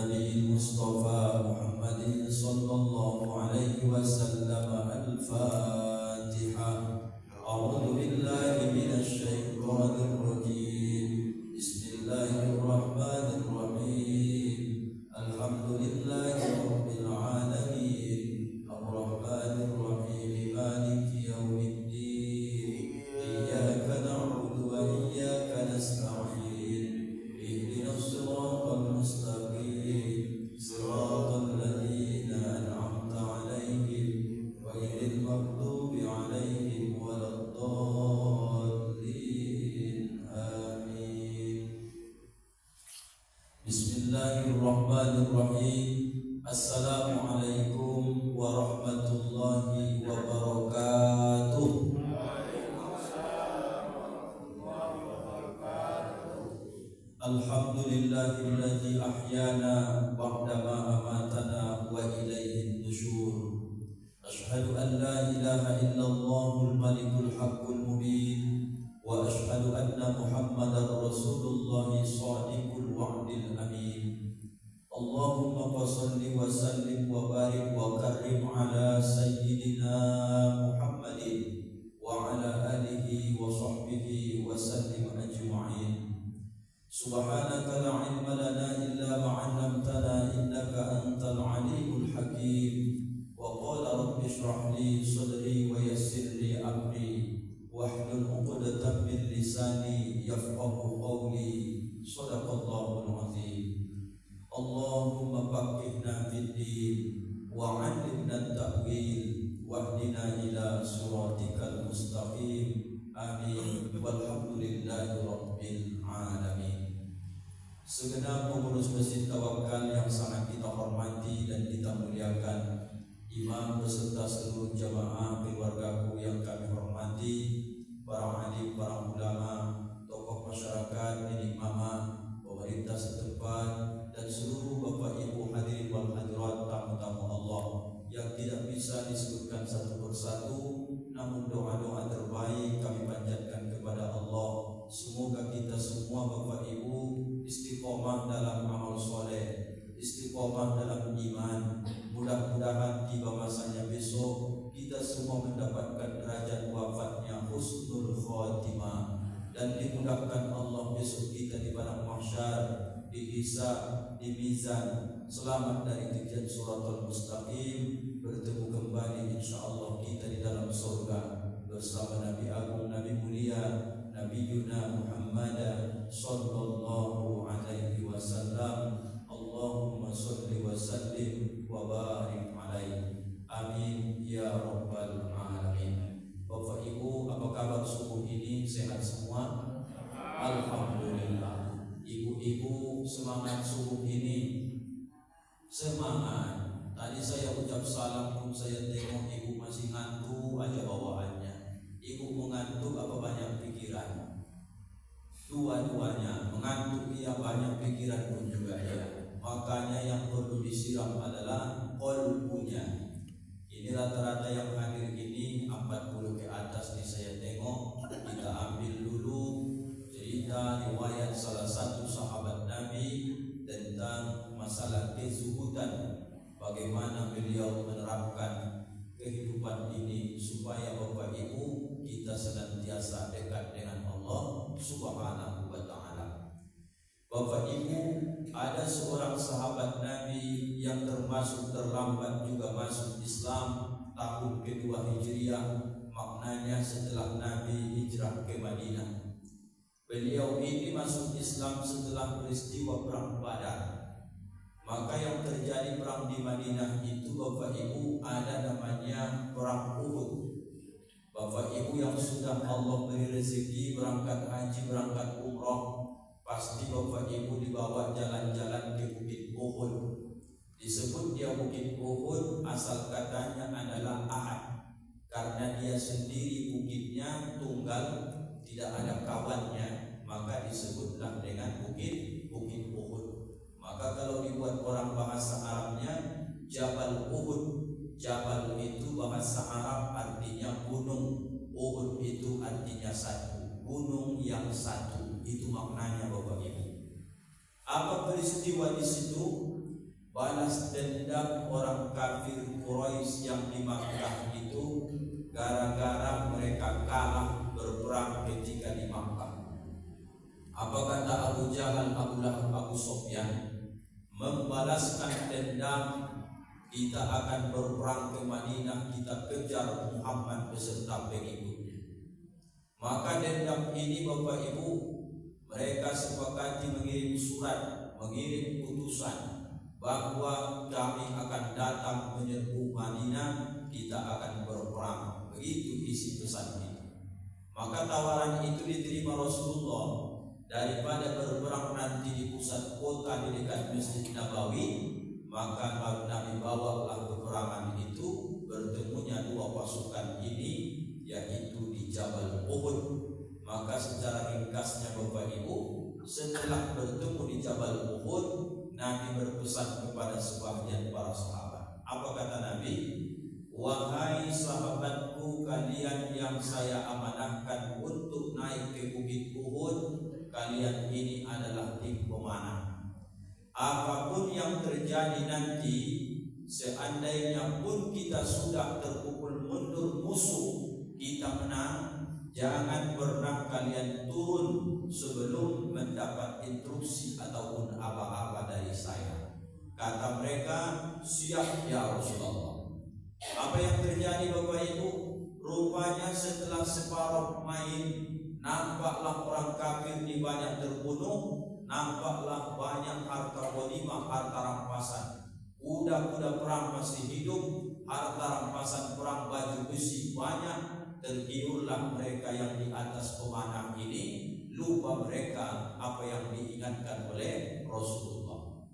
النبي المصطفى محمد صلى الله عليه وسلم. الفاتحة. أعوذ بالله من الشيطان الرجيم. بسم الله الرحمن الرحيم. الحمد لله رب العالمين الرحمن الرحيم مالك يوم الدين. إياك نعبد وإياك نستعين. اهدنا الصراط المستقيم صراط الذين أنعمت عليهم غير المغضوب عليهم ولا الضالين. آمين. بسم الله الرحمن الرحيم. Assalamualaikum warahmatullahi wabarakatuh. Alhamdulillahilladzi ahyana ba'dama amatana wa ilaihin nusyur. Ashhadu an la ilaha illallahul malikul haqqul mubin wa ashhadu anna Muhammadar Rasulullah shadiqul wa'dil amin. Allahumma salli wa sallim wa barik wa karim ala sayyidina Muhammadin wa ala alihi wa sahbihi wa sallim ajma'in. Subhanaka la ilma lana illa ma 'allamtana innaka antal alimul hakim. Wa qala rabbi shrah li sadri wa yassir li amri wahlul 'uqdatam min lisani yafqahu qawli. Shadaqallahul azim. Allahumma faqihna fid din wa 'allimna at-ta'wil wahdina ila siratikal mustaqim. Amin. Walhamdulillahi rabbil alamin. Segenap pengurus Masjid Tawakal yang sangat kita hormati dan kita muliakan, imam beserta seluruh jamaah keluargaku yang kami hormati, para alim, para ulama, tokoh masyarakat, nenek mama, pemerintah setempat, dan seluruh bapak ibu hadirin wal hadirat, tamu-tamu Allah yang tidak bisa disebutkan satu persatu, namun doa-doa terbaik kami panjatkan kepada Allah. Semoga kita semua bapak ibu istiqomah dalam amal soleh, istiqomah dalam iman. Mudah-mudahan tiba masanya besok kita semua mendapatkan derajat wafatnya husnul khotimah, dan dimudahkan Allah besok kita di padang mahsyar, dihisab, di mizan, selamat dari tijan suratul mustaqim, bertemu kembali insyaallah kita di dalam surga bersama Nabi Agung, Nabi mulia, Nabi Yuna Muhammad sallallahu alaihi wasallam. Allahumma salli wa sallim wa barik alaihi. Amin ya rabbal alamin. Bapak Ibu, apa kabar subuh ini? Sehat semua? Alhamdulillah. Ibu-ibu semangat subuh ini. Semangat. Tadi saya ucap salam pun saya tengok ibu masih ngantuk aja bawaannya. Ibu mengantuk apa banyak pikiran? Dua-duanya, mengantuk iya, banyak pikiran pun juga ya. Makanya yang perlu disiram adalah qalbunya. Ini rata-rata yang hadir ini 40 ke atas nih saya tengok. Kita ambil dulu cerita riwayat salah satu sahabat Nabi tentang masalah kezuhudan, bagaimana beliau menerapkan kehidupan ini supaya Bapak Ibu kita senantiasa dekat dengan Allah Subhanahu wa taala. Bapak Ibu, ada seorang sahabat Nabi yang termasuk terlambat juga masuk Islam, tahun kedua Hijriah, maknanya setelah Nabi hijrah ke Madinah. Beliau ini masuk Islam setelah peristiwa perang Badar. Maka yang terjadi perang di Madinah itu Bapak Ibu ada namanya perang Uhud. Bapak Ibu yang sudah Allah beri rezeki berangkat haji, berangkat umrah, pasti Bapak Ibu dibawa jalan-jalan ke Bukit Uhud. Disebut dia Bukit Uhud, asal katanya adalah Ahad, karena dia sendiri bukitnya tunggal, tidak ada kawannya, maka disebutlah dengan Bukit Uhud. Maka kalau dibuat orang bahasa Arabnya Jabal Uhud. Jabal itu bahasa Arab artinya gunung, Uhud itu artinya satu, gunung yang satu. Itu maknanya Bapak Ibu. Apa peristiwa di situ? balas dendam orang kafir Quraisy yang di Makkah itu gara-gara mereka kalah berperang ketika di Makkah. Apa kata Abu Jahal, Abu Lahab, Abu Sufyan? Membalaskan dendam, kita akan berperang ke Madinah, kita kejar Muhammad beserta pengikutnya. Maka dendam ini Bapak Ibu, mereka sepakati mengirim surat, mengirim putusan bahwa kami akan datang menyerbu Madinah, kita akan berperang. Begitu isi pesan itu. Maka tawaran itu diterima Rasulullah. Daripada berperang nanti di pusat kota di dekat Masjid Nabawi, maka Nabi bawalah peperangan itu, bertemunya dua pasukan ini, yaitu di Jabal Uhud. Maka secara ringkasnya Bapak Ibu, setelah bertemu di Jabal Uhud, Nabi berpesan kepada sebagian para sahabat. Apa kata Nabi? Wahai sahabatku, kalian yang saya amanahkan untuk naik ke bukit Uhud, kalian ini adalah tim pemanah. Apapun yang terjadi nanti, seandainya pun kita sudah terpukul mundur musuh, kita menang, jangan pernah kalian turun sebelum mendapat instruksi ataupun apa-apa dari saya. Kata mereka, siap ya Rasulullah. Apa yang terjadi Bapak Ibu? Rupanya setelah separuh main, nampaklah orang kafir di banyak terbunuh, nampaklah banyak harta ghanimah, harta rampasan. Kuda-kuda perang masih hidup, harta rampasan perang, baju besi banyak. Tergiurlah mereka yang di atas pemanah ini, lupa mereka apa yang diingatkan oleh Rasulullah.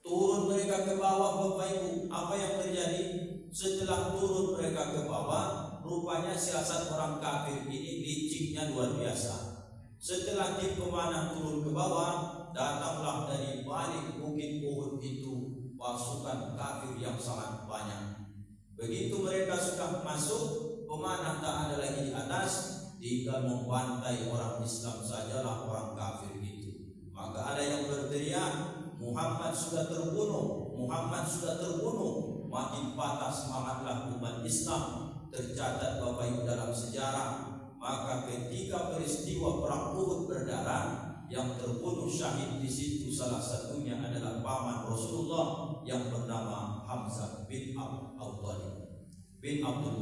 Turun mereka ke bawah Bapak Ibu. Apa yang terjadi? Setelah turun mereka ke bawah, rupanya siasat orang kafir ini liciknya luar biasa. Setelah tim pemanah turun ke bawah, datanglah dari balik bukit Uhud itu pasukan kafir yang sangat banyak. Begitu mereka sudah masuk, pemanah tak ada lagi di atas, tinggal membantai orang Islam sajalah orang kafir itu. Maka ada yang berteriak, Muhammad sudah terbunuh, Muhammad sudah terbunuh. Makin patah semangatlah umat Islam. Tercatat Bapak Ibu dalam sejarah, maka ketika peristiwa perang Uhud berdarah, yang terbunuh syahid di situ salah satunya adalah paman Rasulullah yang bernama Hamzah bin Abdul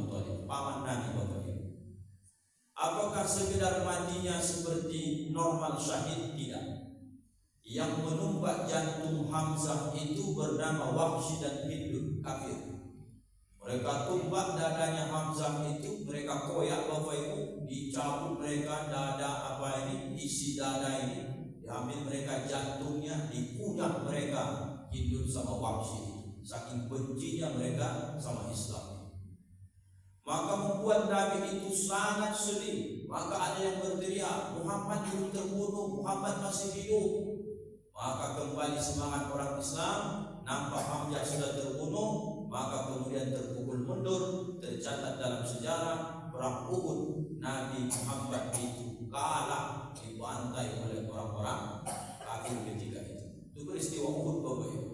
Muthalib, paman Nabi Bapak Ibu. Apakah sekedar matinya seperti normal syahid? Tidak. Yang menumpak jantung Hamzah itu bernama Wahsy dan Hindun, kafir. Mereka tumpak dadanya Hamzah itu, mereka koyak Bapak Ibu, dicabut mereka dada isi dada ini, diambil mereka jantungnya, dikunyah mereka Hindun sama Wahsy itu. Saking bencinya mereka sama Islam. Maka membuat Nabi itu sangat sedih. Maka ada yang berteriak, Muhammad belum terbunuh, Muhammad masih hidup. Maka kembali semangat orang Islam, nampak Hamzah sudah terbunuh, maka kemudian terpukul mundur. Tercatat dalam sejarah perang Uhud, Nabi Muhammad itu kalah, dibantai oleh orang-orang kafir ketika itu. Itu peristiwa Uhud Bapak Ibu.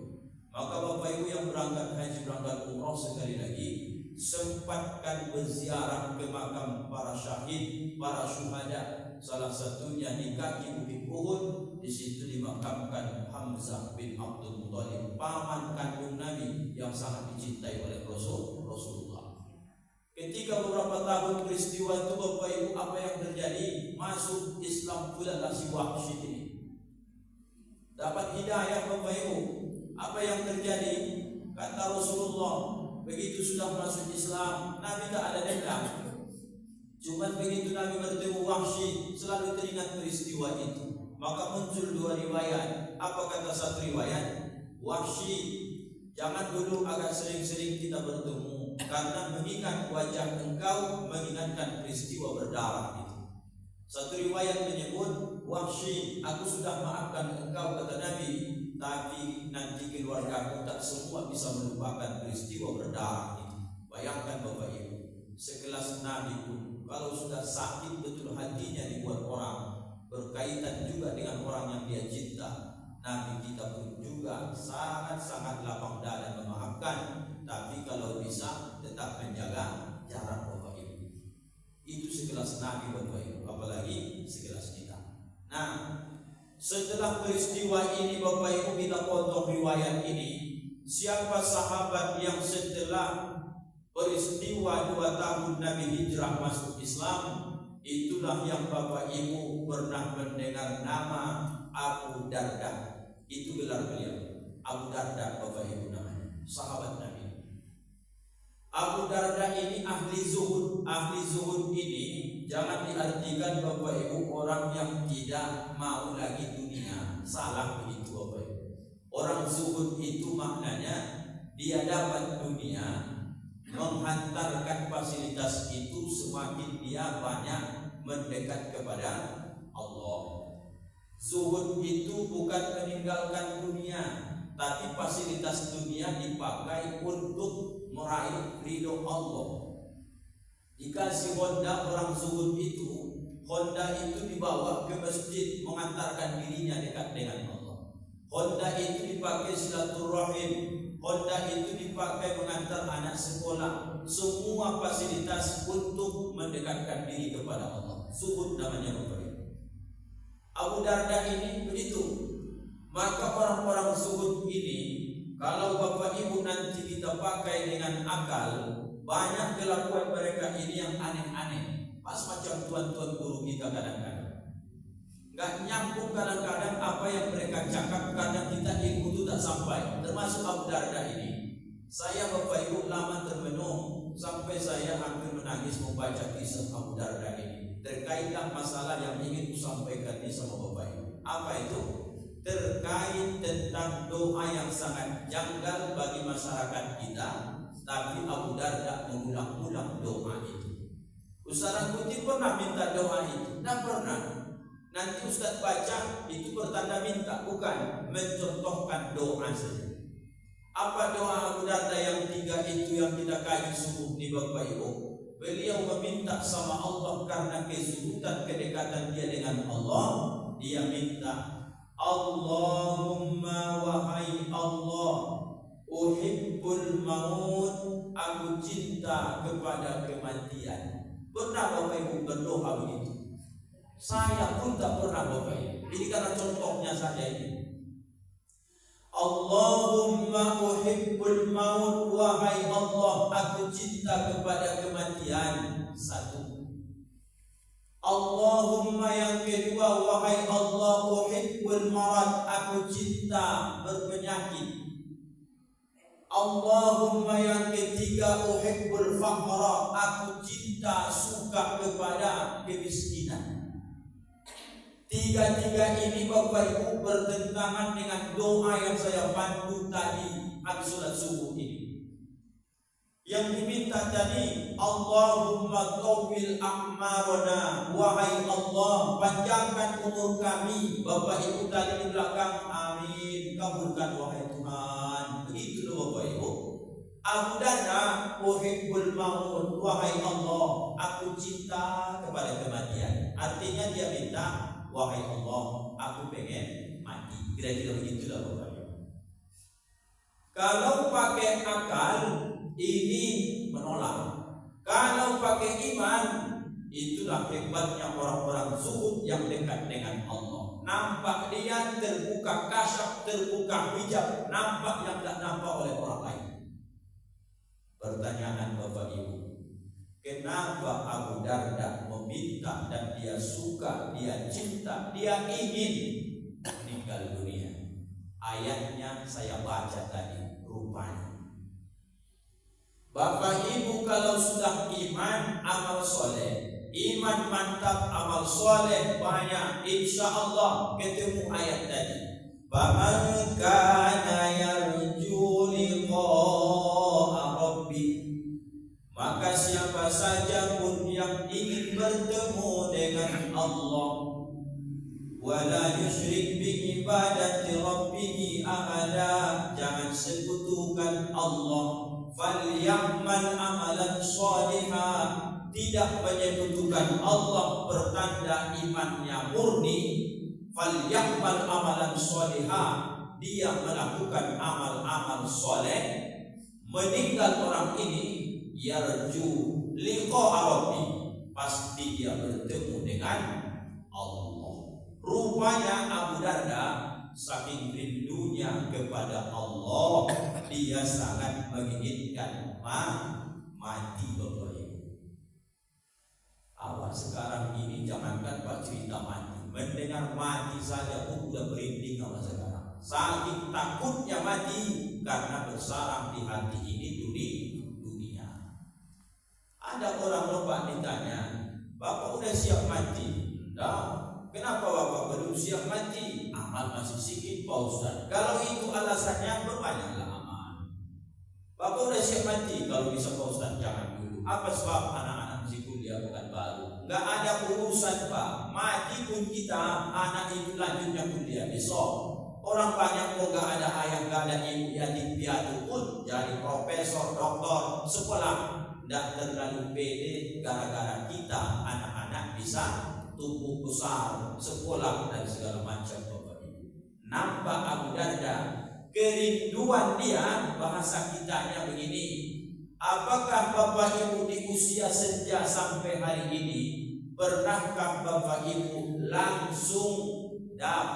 Maka Bapak Ibu yang berangkat haji, berangkat umrah, sekali lagi sempatkan berziarah ke makam para syahid, para syuhada. Salah satunya di kaki bukit Uhud. Di situ dimakamkan Hamzah bin Abdul Muthalib, paman kandung Nabi yang sangat dicintai oleh Rasulullah. Ketika beberapa tahun peristiwa itu Bapak Ibu, apa yang terjadi? Masuk Islam pula lah si Wahsy ini. Dapat hidayah Bapak Ibu. Apa yang terjadi? Kata Rasulullah, begitu sudah masuk Islam, Nabi tak ada dendam. Cuma begitu Nabi bertemu Wahsy, selalu teringat peristiwa itu. Maka muncul dua riwayat. Apa kata satu riwayat? Wahsy, jangan dulu agak sering-sering kita bertemu, karena mengingat wajah engkau mengingatkan peristiwa berdarah itu. Satu riwayat menyebut, Wahsy, aku sudah maafkan engkau, kata Nabi, tapi nanti keluargaku tak semua bisa melupakan peristiwa berdarah itu. Bayangkan Bapak Ibu, sekelas Nabi pun kalau sudah sakit betul hatinya dibuat orang, berkaitan juga dengan orang yang dia cinta, Nabi kita pun juga sangat-sangat lapang dada memaafkan, tapi kalau bisa tetap menjaga jarak Bapak Ibu. Itu sekelas Nabi Bapak Ibu, apalagi sekelas kita. Nah, setelah peristiwa ini Bapak Ibu, kita potong riwayat ini. Siapa sahabat yang setelah peristiwa 2 tahun Nabi hijrah masuk Islam, itulah yang Bapak Ibu pernah mendengar nama Abu Darda. Itu gelar beliau, Abu Darda Bapak Ibu namanya, sahabat Nabi. Abu Darda ini ahli zuhud. Ahli zuhud ini jangan diartikan Bapak Ibu orang yang tidak mau lagi dunia. Salah begitu Bapak Ibu. Orang zuhud itu maknanya dia dapat dunia, menghantarkan fasilitas itu semakin dia banyak mendekat kepada Allah. Zuhud itu bukan meninggalkan dunia, tapi fasilitas dunia dipakai untuk meraih ridho Allah. Dikasih Honda orang zuhud itu, Honda itu dibawa ke masjid mengantarkan dirinya dekat dengan Allah. Honda itu dipakai silaturahim, Honda itu dipakai mengantar anak sekolah. Semua fasilitas untuk mendekatkan diri kepada Allah. Zuhud namanya Bapak Ibu. Abu Darda ini begitu. Maka orang-orang zuhud ini, kalau Bapak Ibu nanti kita pakai dengan akal, banyak kelakuan mereka ini yang aneh-aneh. Pas macam tuan-tuan guru kita kadang-kadang gak nyambung, kadang-kadang apa yang mereka cakap kadang kita ilmu itu tak sampai. Termasuk Abu Darda ini. Saya Bapak Ibu lama termenung sampai saya hampir menangis membaca kisah Abu Darda ini. Terkaitlah masalah yang ingin kusampaikan ini sama Bapak Ibu. Apa itu? Terkait tentang doa yang sangat janggal bagi masyarakat kita, tapi Abu Darda mengulang-ulang doa itu. Ustaz Kuti pernah minta doa itu? Tidak pernah. Nanti Ustaz baca itu bertanda minta, bukan mencontohkan doa saja. Apa doa Abu Darda yang 3 itu yang kita kaji subuh di Bapak Ibu? Beliau meminta sama Allah karena kezuhudan kedekatan dia dengan Allah. Dia minta, Allahumma wahai Allah, uhibbul maut, aku cinta kepada kematian. Pernah Bapak Ibu berdoa begitu? Saya pun tak pernah Bapak Ibu. Ini karena contohnya saja ini. Allahumma uhibbul maut, wahai Allah, aku cinta kepada kematian. 1. Allahumma yang kedua, wahai Allah, uhibbul marad, aku cinta berpenyakit. Allahumma yang ketiga, uhibbul faqra, aku cinta suka kepada kemiskinan. 3 ini Bapak Ibu bertentangan dengan doa yang saya pandu tadi habis sholat subuh ini. Yang diminta tadi, Allahumma tawwil a'marana, wahai Allah, panjangkan umur kami. Bapak Ibu tadi di belakang, amin, kabulkan wahai Tuhan. Begitu loh Bapak Ibu. Abu Darda, uhibbul maut, wahai Allah, aku cinta kepada kematian. Artinya dia minta, wahai Allah, aku pengen mati. Kira-kira begitulah Bapak Ibu. Kalau pakai akal ini menolak. Kalau pakai iman, itulah hebatnya orang-orang zuhud yang dekat dengan Allah. Nampak dia terbuka kasyaf, terbuka hijab, nampak yang tak nampak oleh orang lain. Pertanyaan Bapak Ibu, kenapa Abu Darda meminta dan dia suka, dia cinta, dia ingin meninggal dunia? Ayatnya saya baca tadi rupanya. Bapak Ibu kalau sudah iman, amal soleh, iman mantap, amal soleh banyak, insya Allah ketemu ayat tadi. Faman kana yarju liqa'a rabbih, maka siapa saja pun yang ingin bertemu dengan Allah, wala yusyrik bi ibadati rabbih ahada, jangan sekutukan Allah, falyamal amalan shalihah, tidak menyekutukan Allah, pertanda imannya murni. falyamal amalan sholihah, dia melakukan amal-amal soleh, meninggal orang ini yarju liqa rabbi, pasti dia bertemu dengan Allah. Rupanya Abu Darda saking rindunya kepada Allah, dia sangat menginginkan mati Bapak Ibu. Awal sekarang ini jangankan Pak cerita mati, mendengar mati saja pun sudah merinding awal sekarang. Saking takutnya mati karena bersarang di hati ini dunia. Ada orang lupa ditanya, Bapak udah siap mati? Enggak. Kenapa Bapak belum siap mati? Amal masih sedikit Pak Ustaz. Kalau itu alasannya, berbanyaklah amal. Bapak udah siap mati? Kalau bisa Pak Ustaz, jangan dulu. Apa sebab? Anak-anak masih kuliah bukan baru. Enggak ada urusan Pak. Mati pun kita, anak itu lanjutnya kuliah besok. Orang banyak kok gak ada ayah, gak ada ibu, yatim piatu pun jadi profesor, doktor, sekolah. Tidak terlalu pede gara-gara kita anak-anak bisa tumbuh besar, sekolah dan segala macam Bapak Ibu. Nampak Abu Darda, kerinduan dia, bahasa kitanya begini. Apakah Bapak Ibu di usia senja sampai hari ini, pernahkah Bapak Ibu langsung dapat